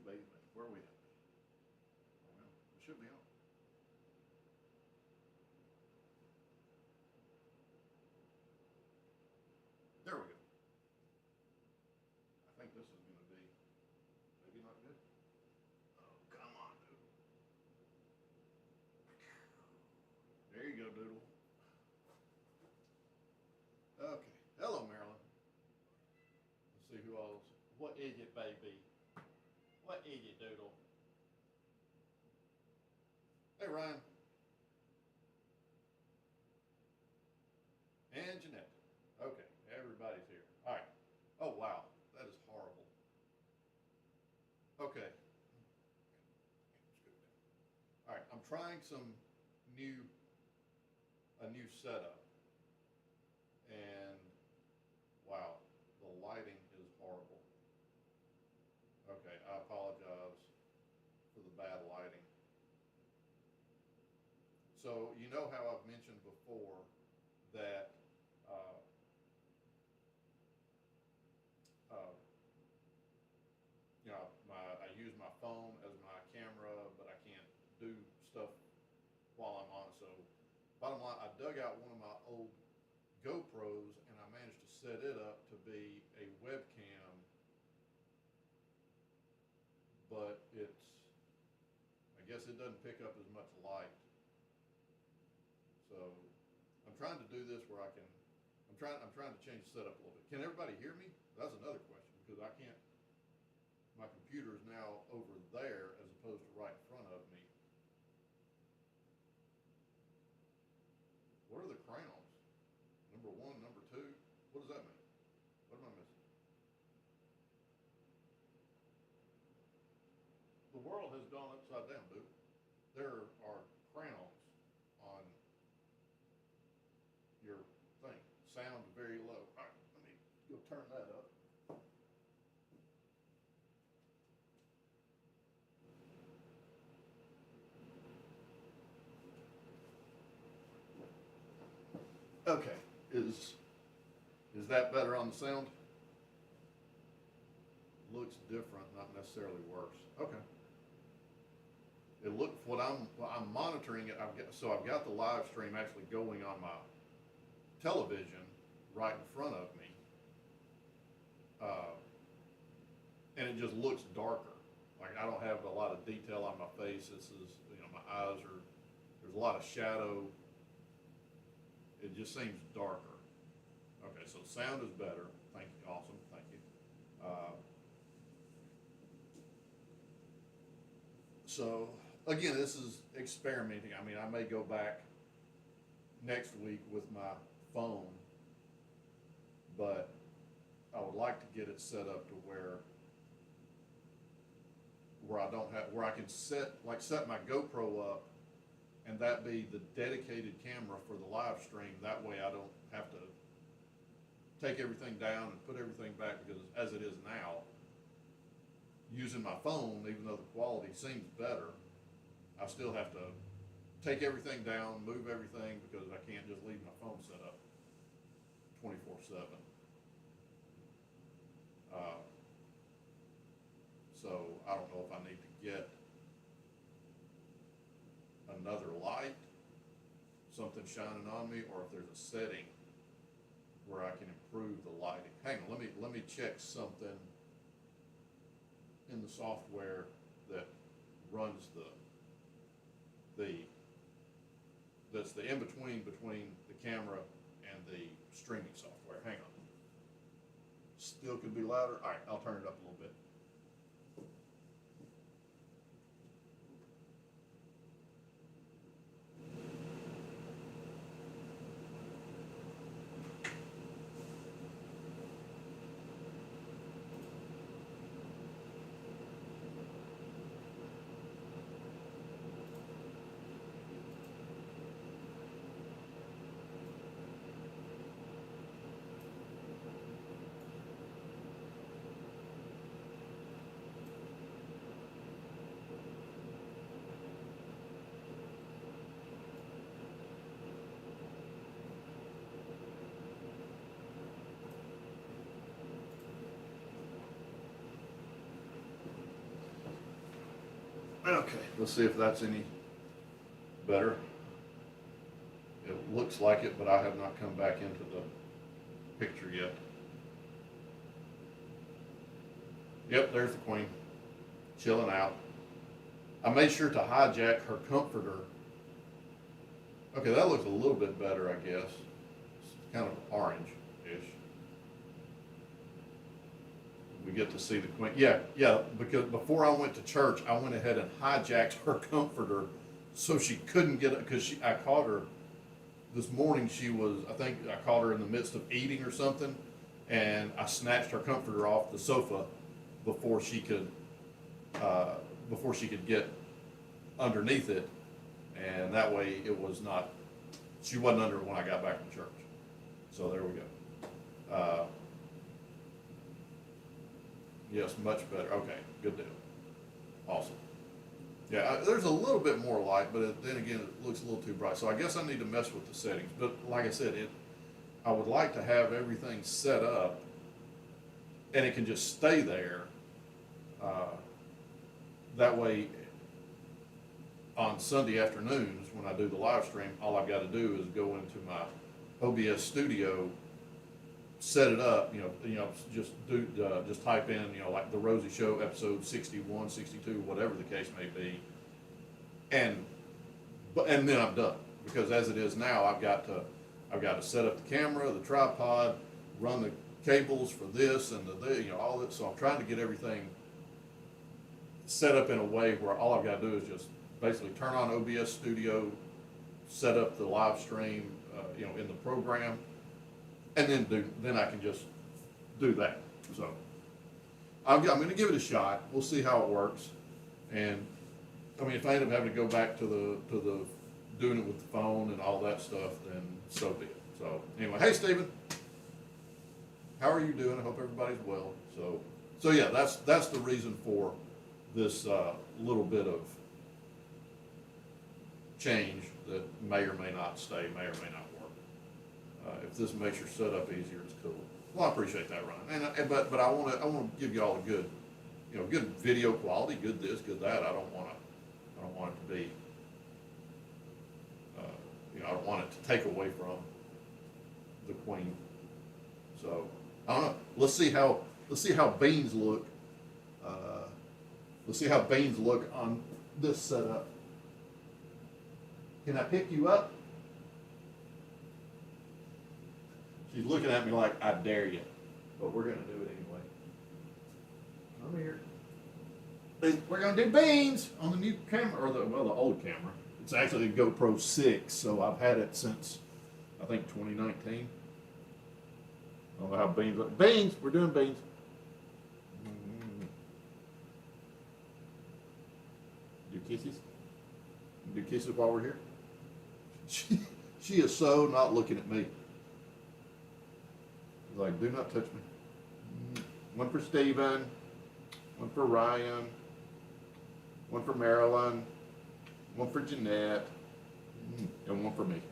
bathe. Where are we at? Oh, well, it should be on. There we go. I think this is going to be maybe not good. Oh, come on, Doodle. There you go, Doodle. Okay. Hello, Marilyn. Let's see who else. What is it, baby? What is it, Doodle? Hey, Ryan. And Jeanette. Okay, everybody's here. All right. Oh, wow. That is horrible. Okay. All right, I'm trying a new setup. And wow, the lighting is horrible. Okay, I apologize for the bad lighting. So you know how I've mentioned before that uh, you know, I use my phone as my camera, but I can't do stuff while I'm on it. So bottom line, I dug out one of my old GoPros and I managed to set it up to be a webcam, but I guess it doesn't pick up as much light. So I'm trying to do this where I'm trying to change the setup a little bit. Can everybody hear me? That's another question, because I can't, my computer is now over there as opposed to right in front of me. What are the crowns? Number 1, number 2? What does that mean? What am I missing? The world has gone upside down, dude. There are crowns on your thing. Sound very low. All right, let me go turn that up. Okay, is that better on the sound? Looks different, not necessarily worse. Okay. It looks I'm monitoring it. I've got the live stream actually going on my television right in front of me, and it just looks darker. Like I don't have a lot of detail on my face. This is, my eyes are. There's a lot of shadow. It just seems darker. Okay, so sound is better. Thank you. Awesome. Thank you. So again, this is experimenting. I mean, I may go back next week with my phone, but I would like to get it set up to where I can set my GoPro up and that be the dedicated camera for the live stream. That way I don't have to take everything down and put everything back, because as it is now, using my phone, even though the quality seems better, I still have to take everything down, move everything, because I can't just leave my phone set up 24/7. So I don't know if I need to get another light, something shining on me, or if there's a setting where I can improve the lighting. Hang on, let me check something in the software that runs that's the in-between between the camera and the streaming software. Hang on. Still could be louder. All right, I'll turn it up a little bit. Okay, let's see if that's any better. It looks like it, but I have not come back into the picture yet. Yep, there's the queen, chilling out. I made sure to hijack her comforter. Okay, that looks a little bit better, I guess. It's kind of orange-ish. We get to see the queen. Yeah, because before I went to church, I went ahead and hijacked her comforter so she couldn't get it, because I caught her this morning. I think I caught her in the midst of eating or something, and I snatched her comforter off the sofa before she could get underneath it, and that way she wasn't under it when I got back from church. So there we go. Yes, much better. Okay, good deal. Awesome. Yeah, there's a little bit more light, but then again, it looks a little too bright. So I guess I need to mess with the settings. But like I said, I would like to have everything set up, and it can just stay there. That way, on Sunday afternoons when I do the live stream, all I've got to do is go into my OBS studio, set it up, just type in, like the Rosie Show episode 61, 62, whatever the case may be, and then I'm done. Because as it is now, I've got to set up the camera, the tripod, run the cables for this and all that. So I'm trying to get everything set up in a way where all I've got to do is just basically turn on OBS Studio, set up the live stream, in the program, and then I can just do that. So I'm going to give it a shot. We'll see how it works. And I mean, if I end up having to go back to the doing it with the phone and all that stuff, then so be it. So anyway, hey Stephen, how are you doing? I hope everybody's well. So yeah, that's the reason for this little bit of change that may or may not stay, may or may not work. If this makes your setup easier, it's cool. Well, I appreciate that, Ryan. But I want to give you all a good, good video quality, good this, good that. I don't want it to be, I don't want it to take away from the queen. So I don't know. Let's see how beans look. Let's see how beans look on this setup. Can I pick you up? She's looking at me like, I dare you. But we're going to do it anyway. Come here. We're going to do beans on the new camera, or the old camera. It's actually the GoPro 6, so I've had it since, I think, 2019. I don't know how beans look. Beans! We're doing beans. Do kisses? Do kisses while we're here? She is so not looking at me. She's like, do not touch me. One for Stephen, one for Ryan, one for Marilyn, one for Jeanette, and one for me.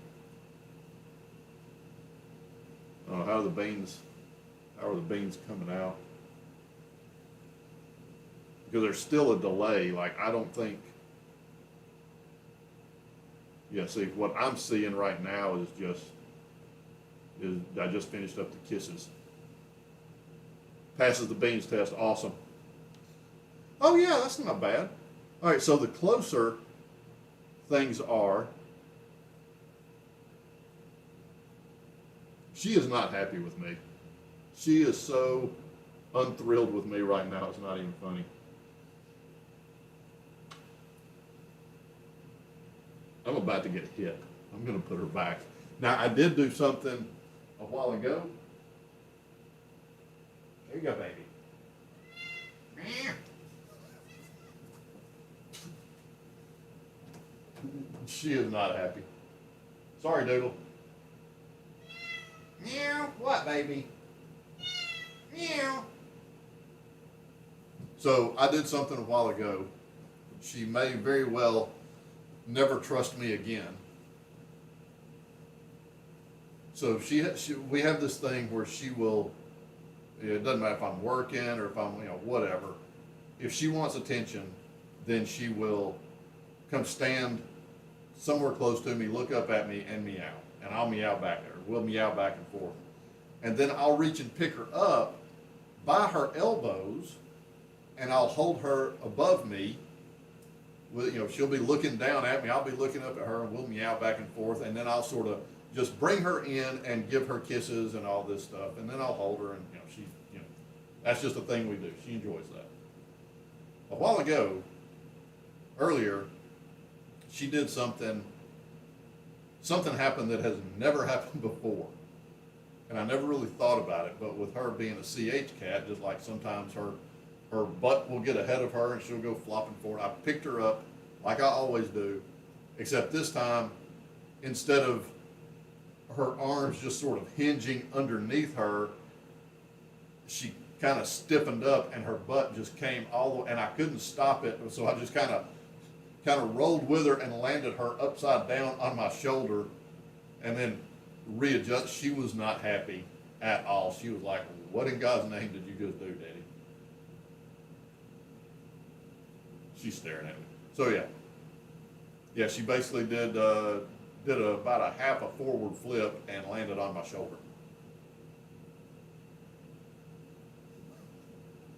Oh, how are the beans coming out? Because there's still a delay. Like, I don't think. Yeah, see, what I'm seeing right now is I just finished up the kisses. Passes the beans test, awesome. Oh yeah, that's not bad. All right, so the closer things are, she is not happy with me. She is so unthrilled with me right now, it's not even funny. I'm about to get hit. I'm going to put her back. Now, I did do something a while ago. There you go, baby. She is not happy. Sorry, Doodle. Meow. What, baby? Meow. So, I did something a while ago. She may very well never trust me again. So we have this thing where she will, it doesn't matter if I'm working or if I'm, whatever. If she wants attention, then she will come stand somewhere close to me, look up at me, and meow. And I'll meow back at her. We'll meow back and forth. And then I'll reach and pick her up by her elbows, and I'll hold her above me. With, she'll be looking down at me, I'll be looking up at her, and we'll meow back and forth. And then I'll sort of just bring her in and give her kisses and all this stuff. And then I'll hold her, and that's just a thing we do. She enjoys that. A while ago, earlier, she did something happened that has never happened before. And I never really thought about it, but with her being a CH cat, just like sometimes her butt will get ahead of her and she'll go flopping forward. I picked her up like I always do, except this time, instead of her arms just sort of hinging underneath her, she kind of stiffened up and her butt just came all the way, and I couldn't stop it, so I just kind of rolled with her and landed her upside down on my shoulder, and then readjust. She was not happy at all. She was like, "What in God's name did you just do, Daddy?" She's staring at me. So yeah, she basically did about a half a forward flip and landed on my shoulder.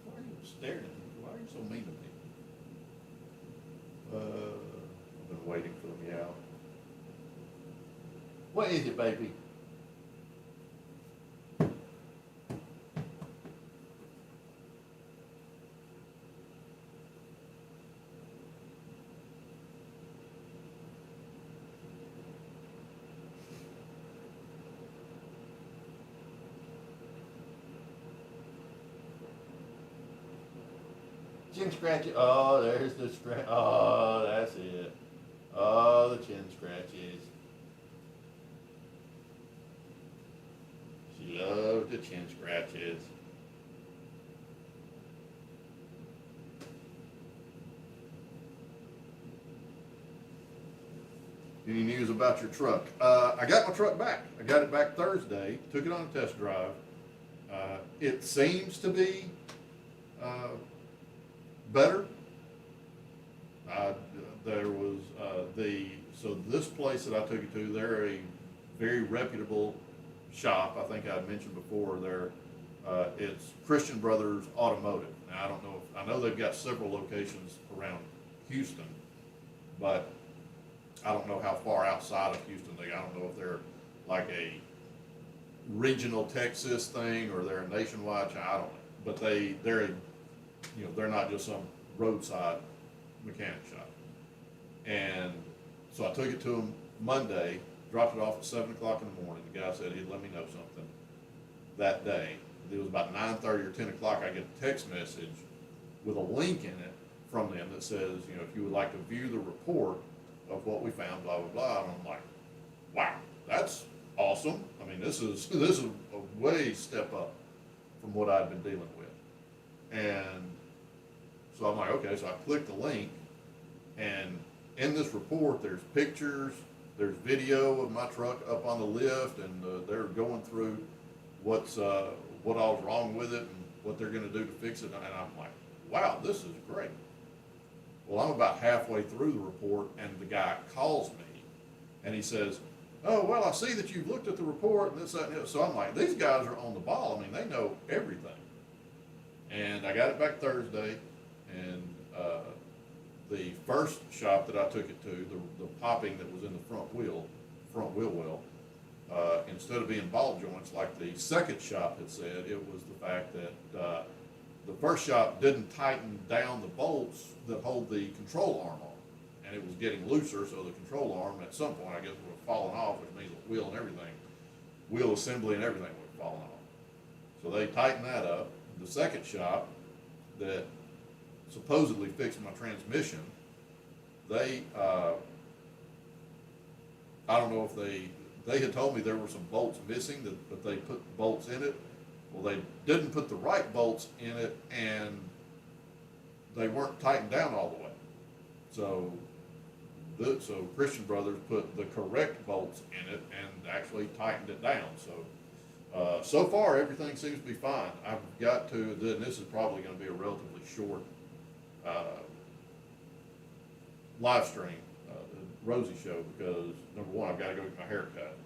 Why are you staring at me? Why are you so mean to me? I've been waiting for the meow. What is it, baby? Chin scratchy. Oh, there's the scratch. Oh, that's it. Oh, the chin scratches. She loves the chin scratches. Any news about your truck? I got my truck back. I got it back Thursday. Took it on a test drive. It seems to be better. There was so this place that I took it to, they're a very reputable shop. I think I mentioned before, it's Christian Brothers Automotive. Now I know they've got several locations around Houston, but I don't know how far outside of Houston I don't know if they're like a regional Texas thing or they're a nationwide. I don't know, but they're not just some roadside mechanic shop. And so I took it to him Monday, dropped it off at 7 o'clock in the morning. The guy said he'd let me know something that day. It was about 9:30 or 10 o'clock. I get a text message with a link in it from them that says, if you would like to view the report of what we found, blah, blah, blah. And I'm like, wow, that's awesome. I mean, this is a way step up from what I'd been dealing with. And so I'm like, okay, so I clicked the link, and in this report, there's pictures, there's video of my truck up on the lift, and they're going through what all's wrong with it and what they're going to do to fix it. And I'm like, wow, this is great. Well, I'm about halfway through the report, and the guy calls me, and he says, "Oh, well, I see that you've looked at the report and this, that, and the other." So I'm like, these guys are on the ball. I mean, they know everything. And I got it back Thursday, and the first shop that I took it to, the popping that was in the front wheel well, instead of being ball joints like the second shop had said, it was the fact that the first shop didn't tighten down the bolts that hold the control arm on, and it was getting looser, so the control arm at some point, I guess, would have fallen off, which means the wheel assembly and everything would have fallen off. So they tightened that up. The second shop that supposedly fixed my transmission, they I don't know if they had told me there were some bolts missing, but they put bolts in it. Well, they didn't put the right bolts in it, and they weren't tightened down all the way. So Christian Brothers put the correct bolts in it and actually tightened it down. So far everything seems to be fine. I've got to, then this is probably going to be a relatively short live stream, the Rosie Show, because number one, I've gotta go get my hair cut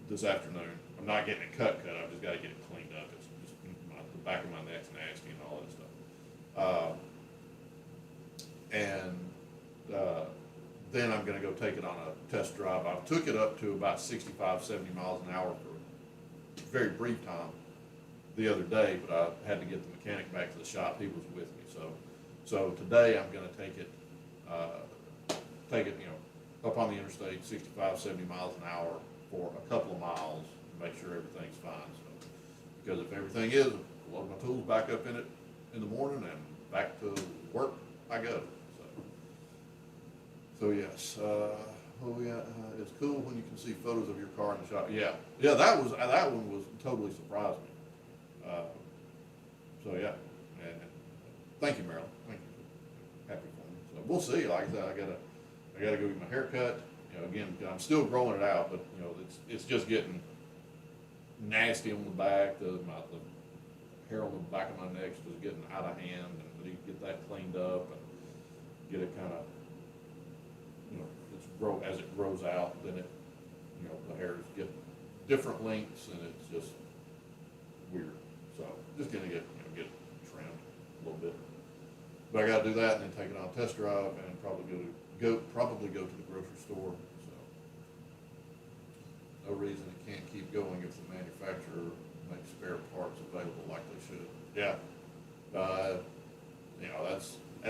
this afternoon. I'm not getting it cut, I've just gotta get it cleaned up. It's just, the back of my neck's nasty and all that stuff. Then I'm gonna go take it on a test drive. I took it up to about 65, 70 miles an hour for a very brief time the other day, but I had to get the mechanic back to the shop. He was with me, so today I'm gonna take it, up on the interstate, 65, 70 miles an hour for a couple of miles, to make sure everything's fine. So, because if everything is, load my tools back up in it in the morning and back to work I go. So yes, it's cool when you can see photos of your car in the shop. Yeah, that one was totally surprised me. So yeah, and thank you, Marilyn. Thank you. Happy for me. So we'll see. Like I said, I gotta go get my hair cut. Again, I'm still growing it out, but it's just getting nasty on the back. The hair on the back of my neck is just getting out of hand, and I need to get that cleaned up and get it kind of, as it grows out, then it, the hairs get different lengths, and it's just weird. So just gonna get it trimmed a little bit. But I gotta do that and then take it on a test drive and probably go to the grocery store. So no reason it can't keep going if the manufacturer makes spare parts available like they should. Yeah.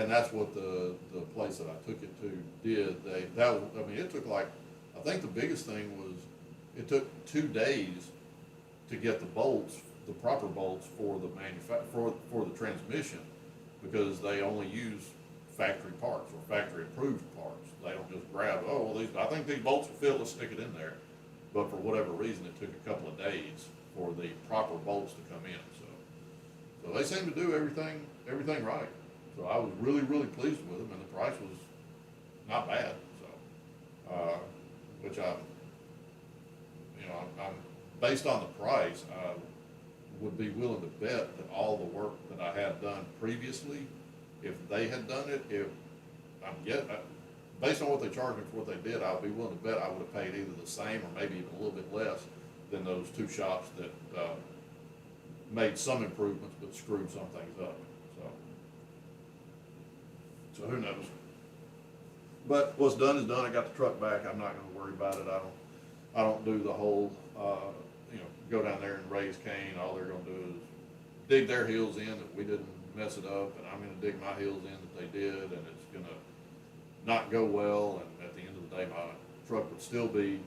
That's what the place that I took it to did. It took I think the biggest thing was it took 2 days to get the proper bolts for the for the transmission, because they only use factory parts or factory approved parts. They don't just grab, I think these bolts will fit, let's stick it in there. But for whatever reason, it took a couple of days for the proper bolts to come in. So they seem to do everything right. So I was really, really pleased with them, and the price was not bad. So, which I'm based on the price, I would be willing to bet that all the work that I had done previously, if they had done it, based on what they charged me for what they did, I would be willing to bet I would have paid either the same or maybe even a little bit less than those 2 shops that made some improvements but screwed some things up. So who knows? But what's done is done. I got the truck back. I'm not going to worry about it. I don't do the whole, go down there and raise Cain. All they're going to do is dig their heels in that we didn't mess it up, and I'm going to dig my heels in that they did, and it's going to not go well. And at the end of the day, my truck would still be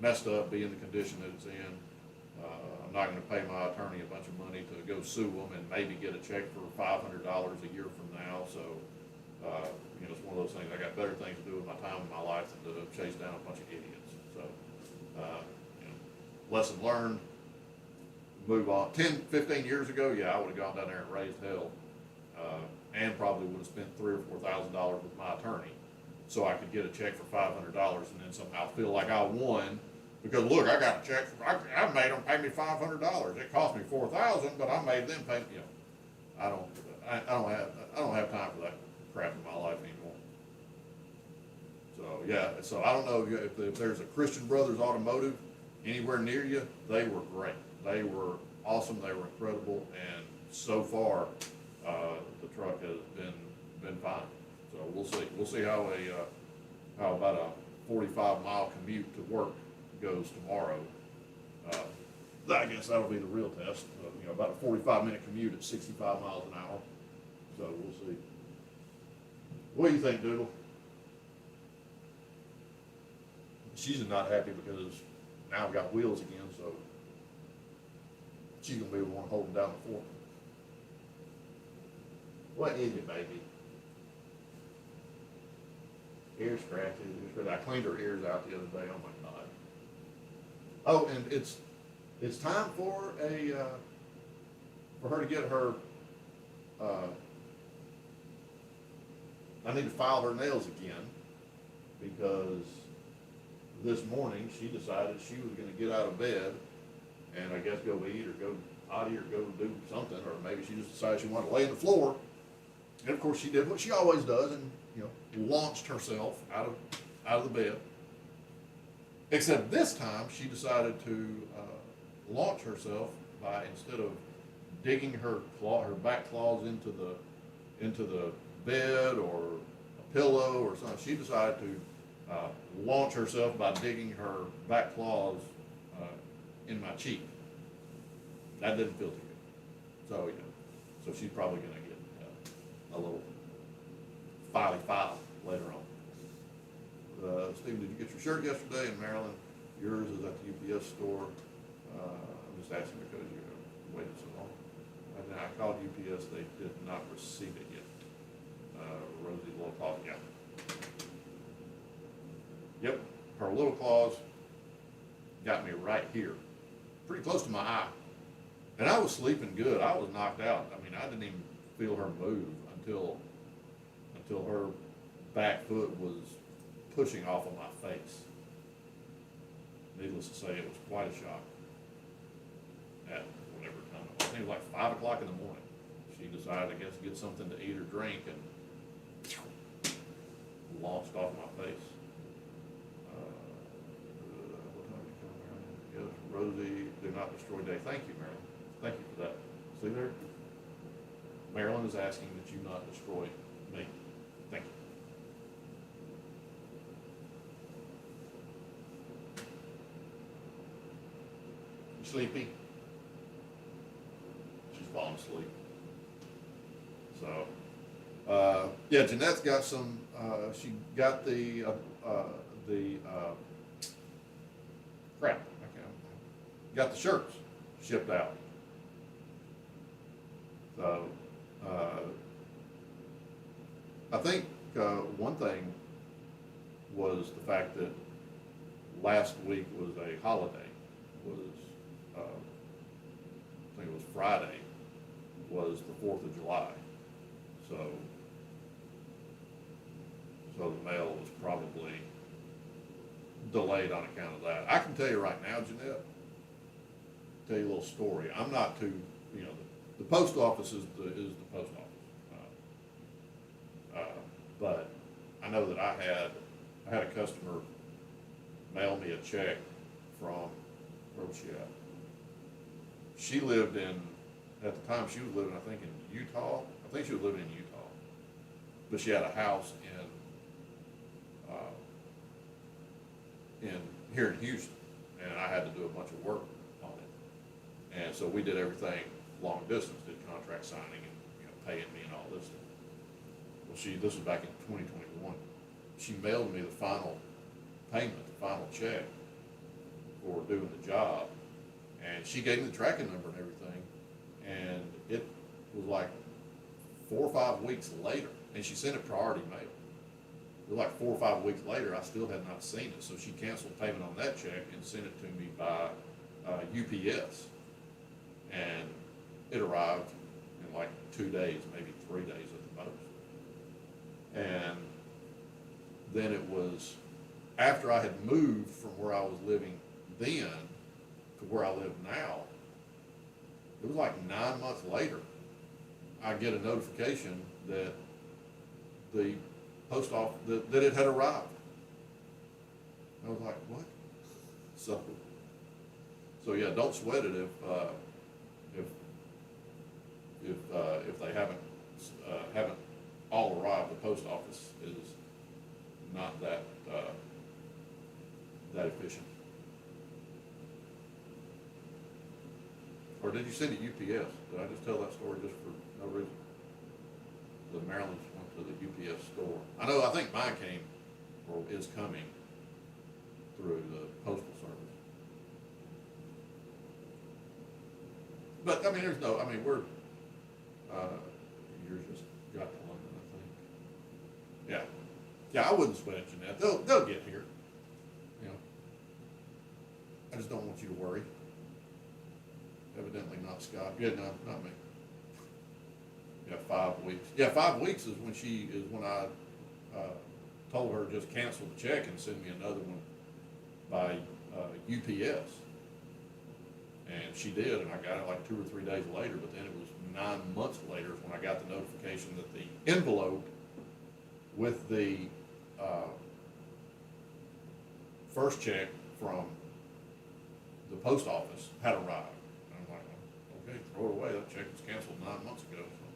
messed up, be in the condition that it's in. I'm not going to pay my attorney a bunch of money to go sue them and maybe get a check for $500 a year from now. So. It's one of those things. I got better things to do with my time in my life than to chase down a bunch of idiots. So, lesson learned, move on. 10, 15 years ago, I would have gone down there and raised hell, and probably would have spent $3,000 or $4,000 with my attorney, so I could get a check for $500 and then somehow feel like I won. Because look, I got a check. I made them pay me $500. It cost me $4,000, but I made them pay. I don't have time for that crap in my life anymore. So I don't know if there's a Christian Brothers Automotive anywhere near you. They were great. They were awesome. They were incredible, and so far the truck has been fine. So we'll see. We'll see how about a 45-mile commute to work goes tomorrow. I guess that'll be the real test. About a 45-minute commute at 65 miles an hour. So we'll see. What do you think, Doodle? She's not happy because now I've got wheels again, so she's gonna be the one holding down the fort. What is it, baby? Ear scratches. I cleaned her ears out the other day. Oh my God. Oh, and it's time for her to get her. I need to file her nails again, because this morning she decided she was going to get out of bed and I guess go eat or go potty or go do something, or maybe she just decided she wanted to lay on the floor. And of course she did what she always does, and launched herself out of the bed. Except this time, she decided to launch herself by, instead of digging her back claws into the bed or a pillow or something, she decided to launch herself by digging her back claws in my cheek. That didn't feel too good. So so she's probably gonna get a little file later on. Stephen, did you get your shirt yesterday? And Marilyn, yours is at the UPS store. I'm just asking because you waited so long. And then I called UPS, they did not receive it yet. Rosie little claws, yeah. Yep, her little claws got me right here, pretty close to my eye. And I was sleeping good. I was knocked out. I mean, I didn't even feel her move until her back foot was pushing off of my face. Needless to say, it was quite a shock. At whatever time it was. I think it was like 5 o'clock in the morning. She decided, I guess, to get something to eat or drink and launched off my face. What time did you come, Marilyn? Yes, Rosie, do not destroy day. Thank you, Marilyn. Thank you for that. See there? Marilyn is asking that you not destroy me. Thank you. You sleepy? She's falling asleep. So, yeah, Jeanette's got some, she got the crap, got the shirts shipped out. So, I think one thing was the fact that last week was a holiday. I think it was Friday, was the 4th of July. So the mail was probably delayed on account of that. I can tell you right now, Jeanette, tell you a little story. I'm not too, the post office is the post office. But I know that I had a customer mail me a check from, where was she at? She lived in, at the time she was living, I think, in Utah. I think she was living in Utah. But she had a house here in Houston, and I had to do a bunch of work on it. And so we did everything long distance, did contract signing and paying me and all this stuff. Well, this was back in 2021. She mailed me the final payment, the final check for doing the job, and she gave me the tracking number and everything, and it was like 4 or 5 weeks later, and she sent it priority mail. It was like 4 or 5 weeks later, I still had not seen it, so she canceled payment on that check and sent it to me by UPS, and it arrived in like 2 days, maybe 3 days at the most. And then it was after I had moved from where I was living then to where I live now, it was like 9 months later, I get a notification that the post office, that it had arrived. I was like, what? So yeah, don't sweat it if they haven't all arrived. The post office is not that efficient. Or did you send it UPS? Did I just tell that story just for no reason? The Maryland's went to the UPS store. I think mine came, or is coming, through the postal service. But I mean, we're, yours just got to London, I think. Yeah, I wouldn't sweat it, Jeanette. They'll get here. I just don't want you to worry. Evidently not Scott. Yeah, no, not me. Yeah, 5 weeks. Yeah, 5 weeks is when I told her just cancel the check and send me another one by UPS. And she did, and I got it like 2 or 3 days later, but then it was 9 months later when I got the notification that the envelope with the, first check from the post office had arrived. And I'm like, okay, throw it away, that check was canceled 9 months ago, so.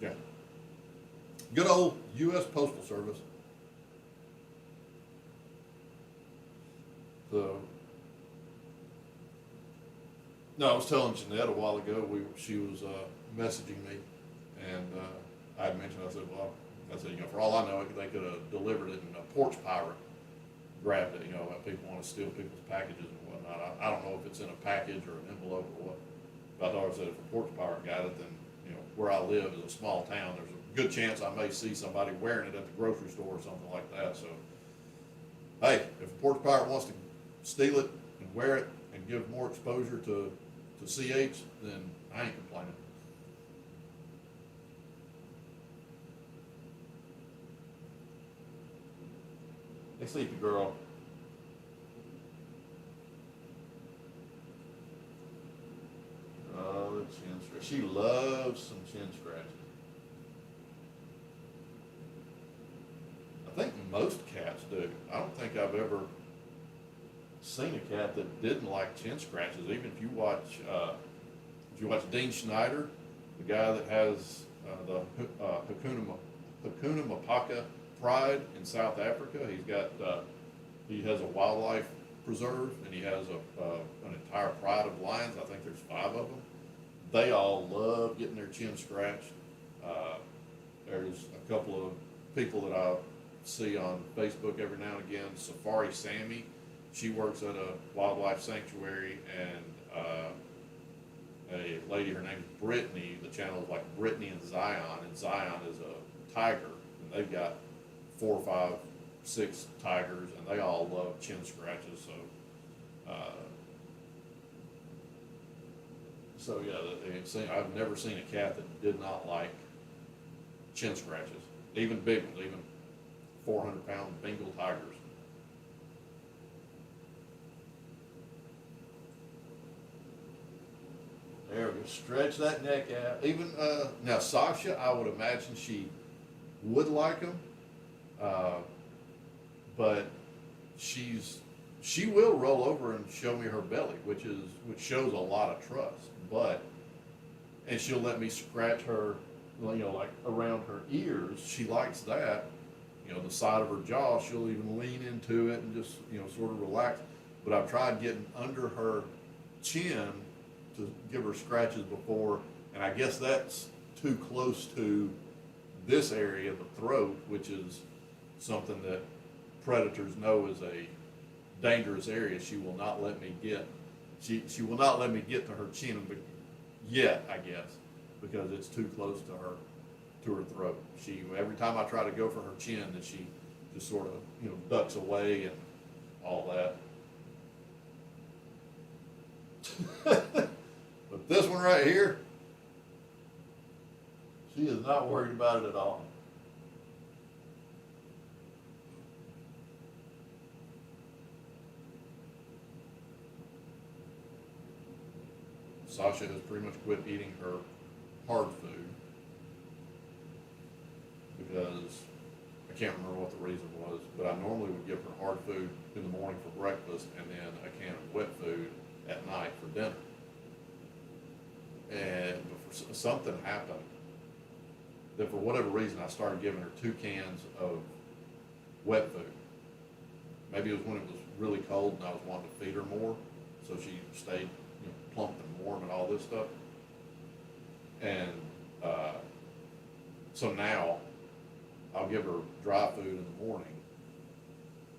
Yeah. Good old US Postal Service. No, I was telling Jeanette a while ago, she was, messaging me, and, I had mentioned, I said, well, for all I know, they could have delivered it and a porch pirate grabbed it, people wanna steal people's packages and whatnot. I don't know if it's in a package or an envelope or what. But I thought I said if a porch pirate got it, then, where I live is a small town, there's a good chance I may see somebody wearing it at the grocery store or something like that, so. Hey, if a porch pirate wants to steal it and wear it and give more exposure to CH, then I ain't complaining. Hey, sleepy girl. Oh, the chin scratch. She loves some chin scratches. I think most cats do. I don't think I've ever seen a cat that didn't like chin scratches. Even if you watch Dean Schneider, the guy that has the Hakuna Matata Pride in South Africa. He has a wildlife preserve, and he has an entire pride of lions. I think there's 5 of them. They all love getting their chin scratched. There's a couple of people that I see on Facebook every now and again. Safari Sammy, she works at a wildlife sanctuary, and a lady, her name's Brittany. The channel is like Brittany and Zion is a tiger, and they've got 4, 5, 6 tigers, and they all love chin scratches. So yeah, I've never seen a cat that did not like chin scratches, even big ones, even 400-pound Bengal tigers. There we go. Stretch that neck out. Even now, Sasha, I would imagine she would like them, but she will roll over and show me her belly, which shows a lot of trust. And she'll let me scratch her, like around her ears. She likes that. The side of her jaw. She'll even lean into it and just sort of relax. But I've tried getting under her chin to give her scratches before, and I guess that's too close to this area, the throat, which is something that predators know is a dangerous area. She will not let me get. She will not let me get to her chin yet, I guess, because it's too close to her throat. Every time I try to go for her chin, that she just sort of ducks away and all that. But this one right here, she is not worried about it at all. Sasha has pretty much quit eating her hard food because I can't remember what the reason was, but I normally would give her hard food in the morning for breakfast and then a can of wet food at night for dinner. And something happened that for whatever reason I started giving her 2 cans of wet food. Maybe it was when it was really cold and I was wanting to feed her more, so she stayed plump and warm and all this stuff. And so now I'll give her dry food in the morning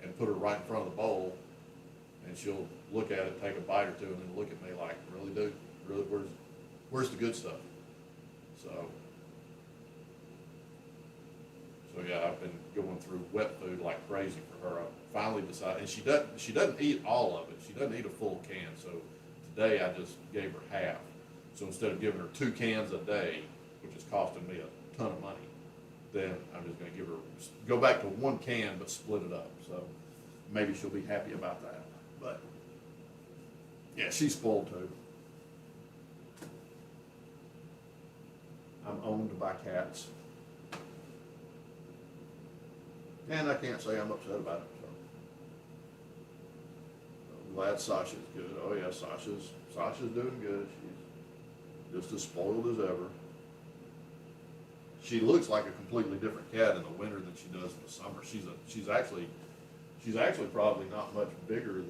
and put her right in front of the bowl, and she'll look at it, take a bite or 2, and then look at me like, really, dude? Really, where's the good stuff? So yeah, I've been going through wet food like crazy for her. I finally decided, and she doesn't eat all of it. She doesn't eat a full can. So today I just gave her half. So instead of giving her 2 cans a day, which is costing me a ton of money, then I'm just going to go back to 1 can but split it up. So maybe she'll be happy about that. But yeah, she's spoiled too. I'm owned by cats. And I can't say I'm upset about it, so. I'm glad Sasha's good. Oh yeah, Sasha's doing good. She's just as spoiled as ever. She looks like a completely different cat in the winter than she does in the summer. She's actually probably not much bigger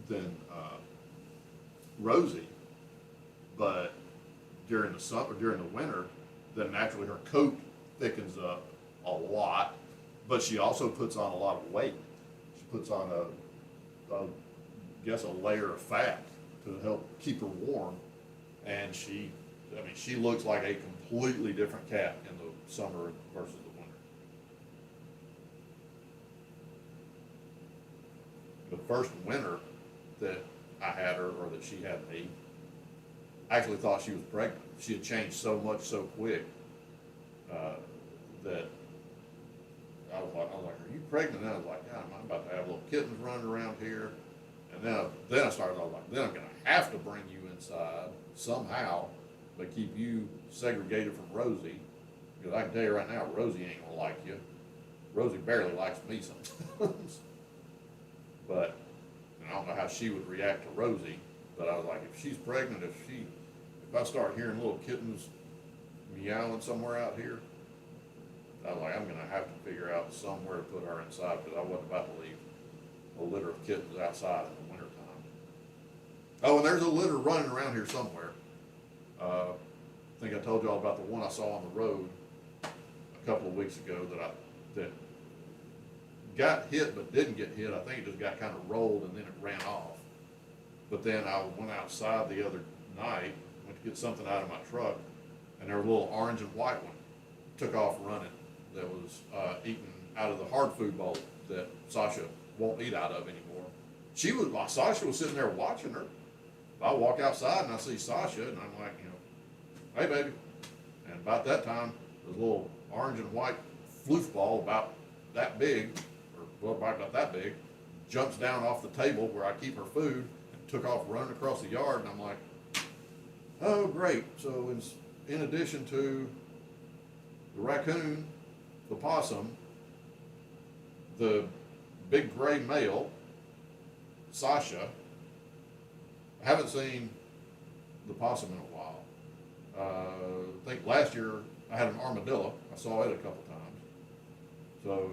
than Rosie, but during the winter, then naturally her coat thickens up a lot, but she also puts on a lot of weight. She puts on a layer of fat to help keep her warm, and she looks like a completely different cat in the summer versus the winter. The first winter that I had her, or that she had me, I actually thought she was pregnant. She had changed so much so quick that I was like, "Are you pregnant?" And I was like, "God, I'm about to have little kittens running around here." And then I started, I was like, "Then I'm going to have to bring you inside somehow, but keep you segregated from Rosie, because I can tell you right now, Rosie ain't gonna like you. Rosie barely likes me sometimes." But and I don't know how she would react to Rosie, but I was like, if she's pregnant, if I start hearing little kittens meowing somewhere out here, I was like, I'm gonna have to figure out somewhere to put her inside, because I wasn't about to leave a litter of kittens outside in the wintertime. Oh, and there's a litter running around here somewhere. I think I told y'all about the one I saw on the road a couple of weeks ago that got hit but didn't get hit. I think it just got kind of rolled and then it ran off. But then I went outside the other night, went to get something out of my truck, and there was a little orange and white one took off running that was eating out of the hard food bowl that Sasha won't eat out of anymore. Sasha was sitting there watching her. I walk outside and I see Sasha, and I'm like, "Hey, baby." And about that time, this little orange and white floof ball about that big, or well, probably about that big, jumps down off the table where I keep her food and took off running across the yard. And I'm like, "Oh, great." So in addition to the raccoon, the possum, the big gray male, Sasha, I haven't seen the possum in a while. I think last year I had an armadillo. I saw it a couple times. So,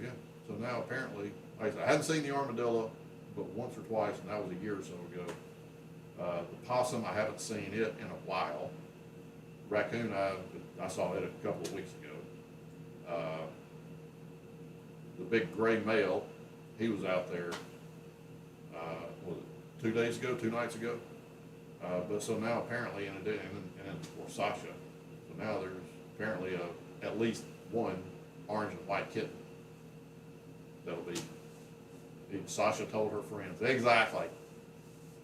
yeah. So now apparently, like I said, I hadn't seen the armadillo but once or twice, and that was a year or so ago. The possum, I haven't seen it in a while. Raccoon, I saw it a couple of weeks ago. The big gray male, he was out there, was it 2 days ago, 2 nights ago? But so now apparently, and for Sasha, so now there's apparently at least one orange and white kitten that'll be. Sasha told her friends, exactly.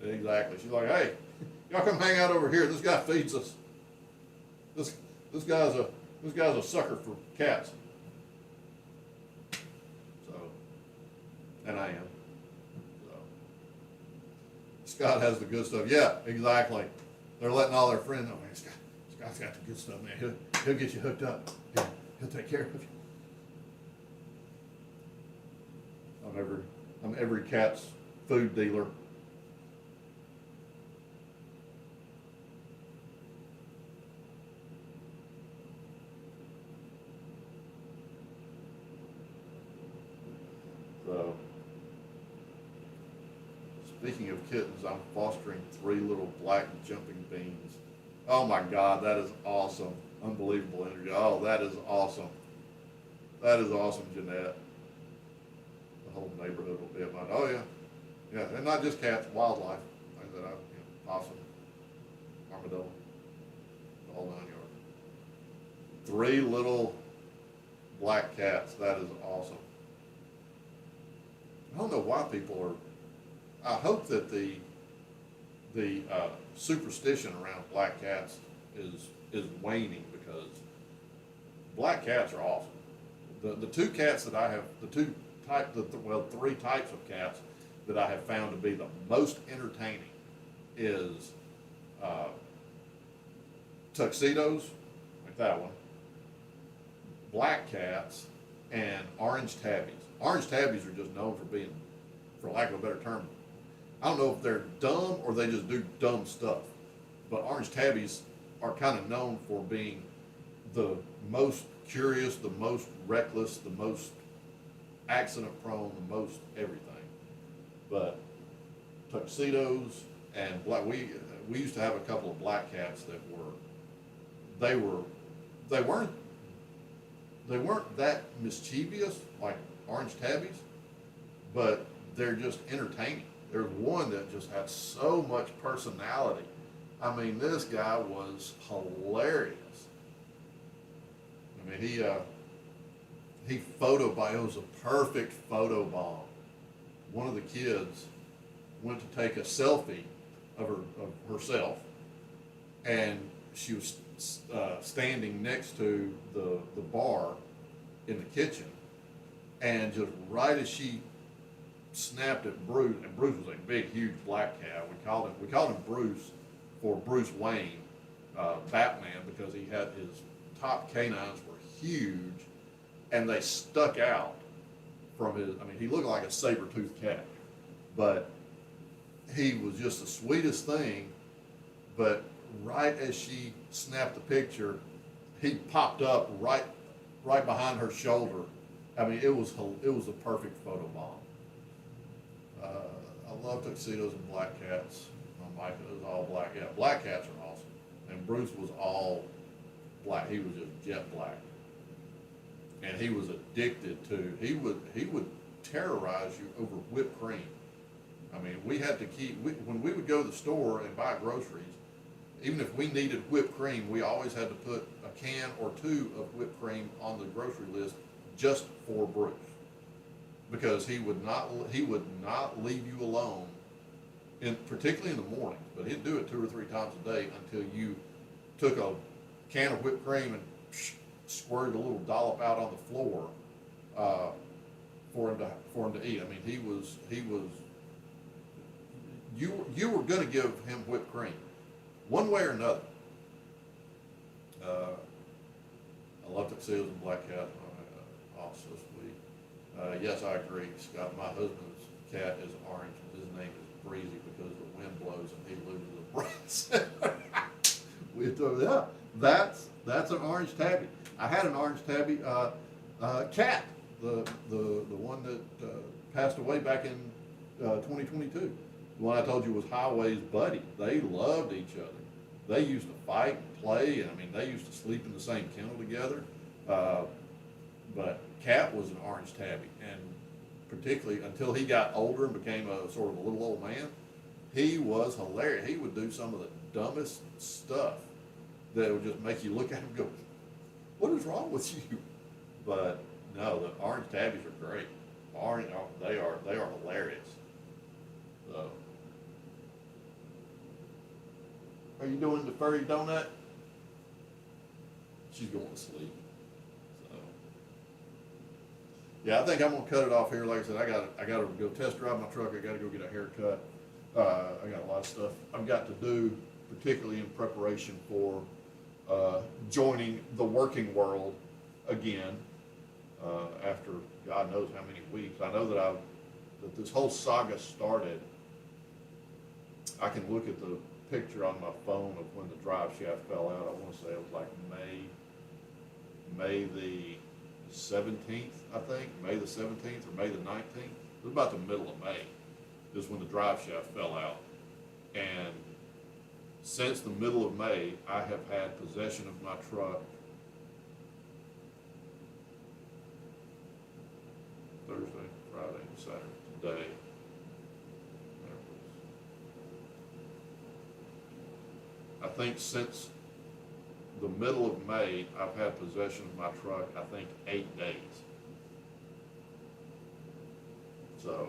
She's like, "Hey, y'all come hang out over here. This guy feeds us. This guy's a sucker for cats." So, and I am. So, Scott has the good stuff. Yeah, exactly. They're letting all their friends know, "Man, Scott's got the good stuff, man. He'll get you hooked up. He'll take care of you." I'm every cat's food dealer. So, speaking of kittens, I'm fostering 3 little black jumping beans. Oh my God, that is awesome. Unbelievable energy. Oh, that is awesome. That is awesome, Jeanette. The whole neighborhood will be at mine. Oh yeah. Yeah, and not just cats, wildlife. Like I said, possum, armadillo, the whole 9 yards. 3 little black cats. That is awesome. I don't know why people are. I hope that the superstition around black cats is waning, because black cats are awesome. The 2 cats that I have, the 3 types of cats that I have found to be the most entertaining is tuxedos, like that one, black cats, and orange tabbies. Orange tabbies are just known for being, for lack of a better term, I don't know if they're dumb or they just do dumb stuff, but orange tabbies are kind of known for being the most curious, the most reckless, the most accident prone, the most everything. But tuxedos and black, we used to have a couple of black cats that they weren't that mischievous like orange tabbies, but they're just entertaining. There's one that just had so much personality. I mean, this guy was hilarious. I mean, he it was a perfect photo bomb. One of the kids went to take a selfie of herself, and she was standing next to the bar in the kitchen, and just right as she snapped at Bruce, and Bruce was a big, huge black cat. We called him Bruce for Bruce Wayne, Batman, because he had his top canines were huge, and they stuck out from his. I mean, he looked like a saber-toothed cat, but he was just the sweetest thing. But right as she snapped the picture, he popped up right behind her shoulder. I mean, it was a perfect photo bomb. I love tuxedos and black cats. My Micah is all black. Yeah, black cats are awesome. And Bruce was all black. He was just jet black. And he was addicted to. He would terrorize you over whipped cream. I mean, we had to when we would go to the store and buy groceries, even if we needed whipped cream, we always had to put a can or two of whipped cream on the grocery list just for Bruce, because he would not leave you alone, particularly in the mornings. But he'd do it 2 or 3 times a day until you took a can of whipped cream and squirted a little dollop out on the floor for him to eat. I mean, he was you were going to give him whipped cream one way or another. I love tuxedos and black cats. Oh, so sweet. Yes, I agree, Scott. My husband's cat is orange. His name is Breezy because the wind blows and he loses a brace. Yeah, that's an orange tabby. I had an orange tabby cat, the one that passed away back in 2022. The one I told you was Highway's buddy. They loved each other. They used to fight and play, and I mean, they used to sleep in the same kennel together. But Cat was an orange tabby, and particularly until he got older and became a sort of a little old man, he was hilarious. He would do some of the dumbest stuff that would just make you look at him and go, "What is wrong with you?" But no, the orange tabbies are great. They are hilarious. So, are you doing the furry donut? She's going to sleep. So, yeah, I think I'm gonna cut it off here. Like I said, I got to go test drive my truck. I got to go get a haircut. I got a lot of stuff I've got to do, particularly in preparation for joining the working world again after God knows how many weeks. I know that this whole saga started. I can look at the picture on my phone of when the drive shaft fell out. I want to say it was like May the 17th, I think. May the 17th or May the 19th. It was about the middle of May is when the drive shaft fell out. And since the middle of May, I have had possession of my truck Thursday, Friday, Saturday, today. I think since the middle of May, I've had possession of my truck, I think 8 days. So,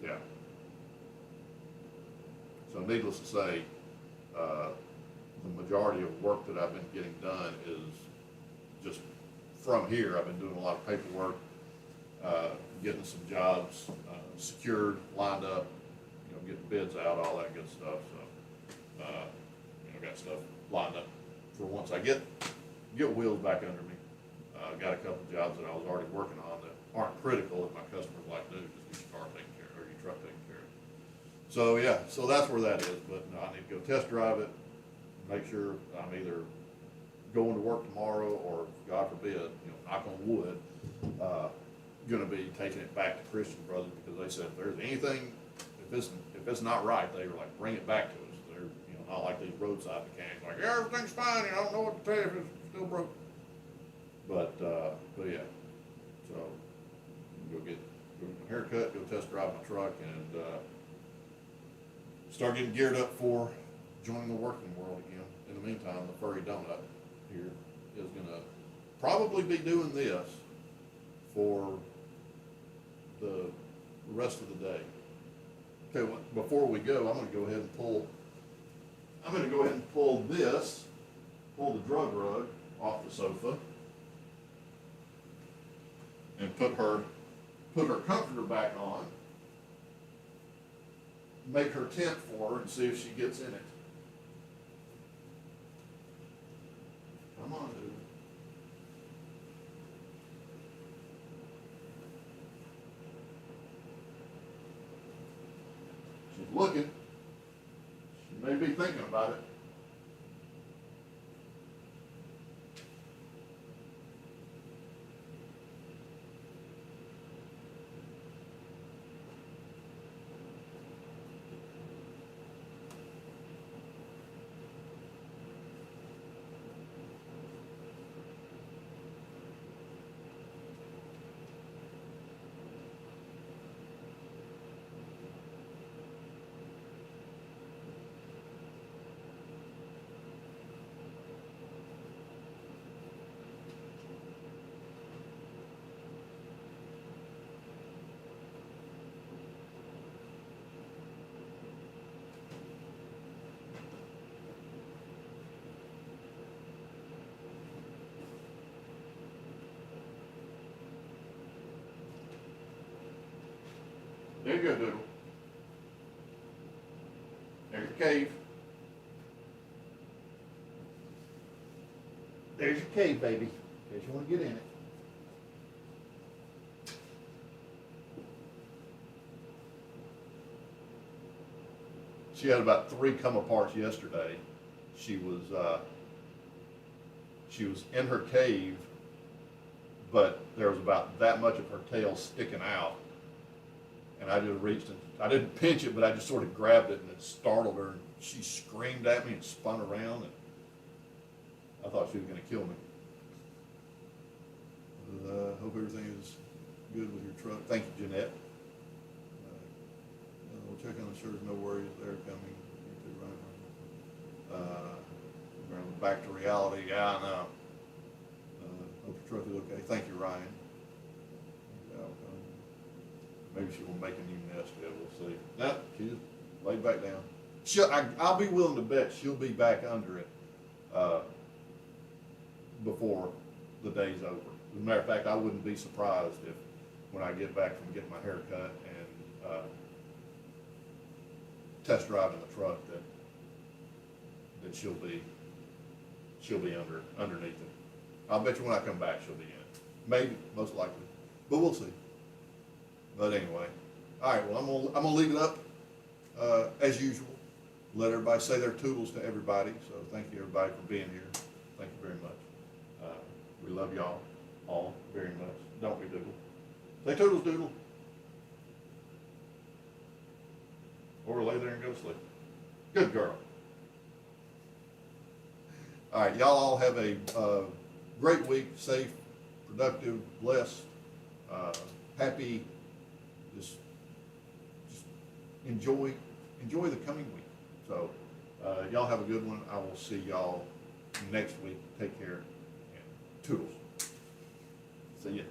yeah. So needless to say, the majority of work that I've been getting done is just from here. I've been doing a lot of paperwork, getting some jobs secured, lined up, getting bids out, all that good stuff. So, got stuff lined up for once I get wheels back under me. Got a couple jobs that I was already working on that aren't critical that my customers like to do, just get your car taken care of, or your truck taken care of. So, yeah, so that's where that is, but no, I need to go test drive it, make sure I'm either going to work tomorrow or, God forbid, knock on wood, gonna be taking it back to Christian Brothers, because they said if there's anything, if it's not right, they were like, bring it back to us. They're, not like these roadside mechanics, like, yeah, everything's fine, I don't know what to tell you if it's still broke. But yeah, so, go get my haircut, go test drive my truck, and, start getting geared up for joining the working world again. In the meantime, the furry donut here is gonna probably be doing this for the rest of the day. Okay, before we go, I'm gonna go ahead and pull pull the drug rug off the sofa, and put her comforter back on, make her tent for her, and see if she gets in it. Come on, dude. She's looking. She may be thinking about it. There you go, Doodle. There's your cave. There's your cave, baby, in case you want to get in it. She had about 3 come aparts yesterday. She was in her cave, but there was about that much of her tail sticking out. And I just reached and I didn't pinch it, but I just sort of grabbed it, and it startled her, and she screamed at me and spun around, and I thought she was going to kill me. Hope everything is good with your truck. Thank you, Jeanette. We'll check on the shirts. No worries, they're coming. Back to reality. Yeah, I know. Hope your truck is okay. Thank you, Ryan. Maybe she will make a new nest. Yeah, we'll see. No, she just laid back down. I'll be willing to bet she'll be back under it before the day's over. As a matter of fact, I wouldn't be surprised if, when I get back from getting my hair cut and test driving the truck, that she'll be underneath it. I'll bet you when I come back she'll be in it. Maybe, most likely, but we'll see. But anyway, all right. Well, I'm gonna leave it up as usual. Let everybody say their toodles to everybody. So thank you everybody for being here. Thank you very much. We love y'all all very much. Don't we, Doodle? Say toodles, Doodle. Or lay there and go to sleep. Good girl. All right, y'all all have a great week. Safe, productive, blessed, happy. Just enjoy the coming week. So y'all have a good one. I will see y'all next week. Take care and toodles. See ya.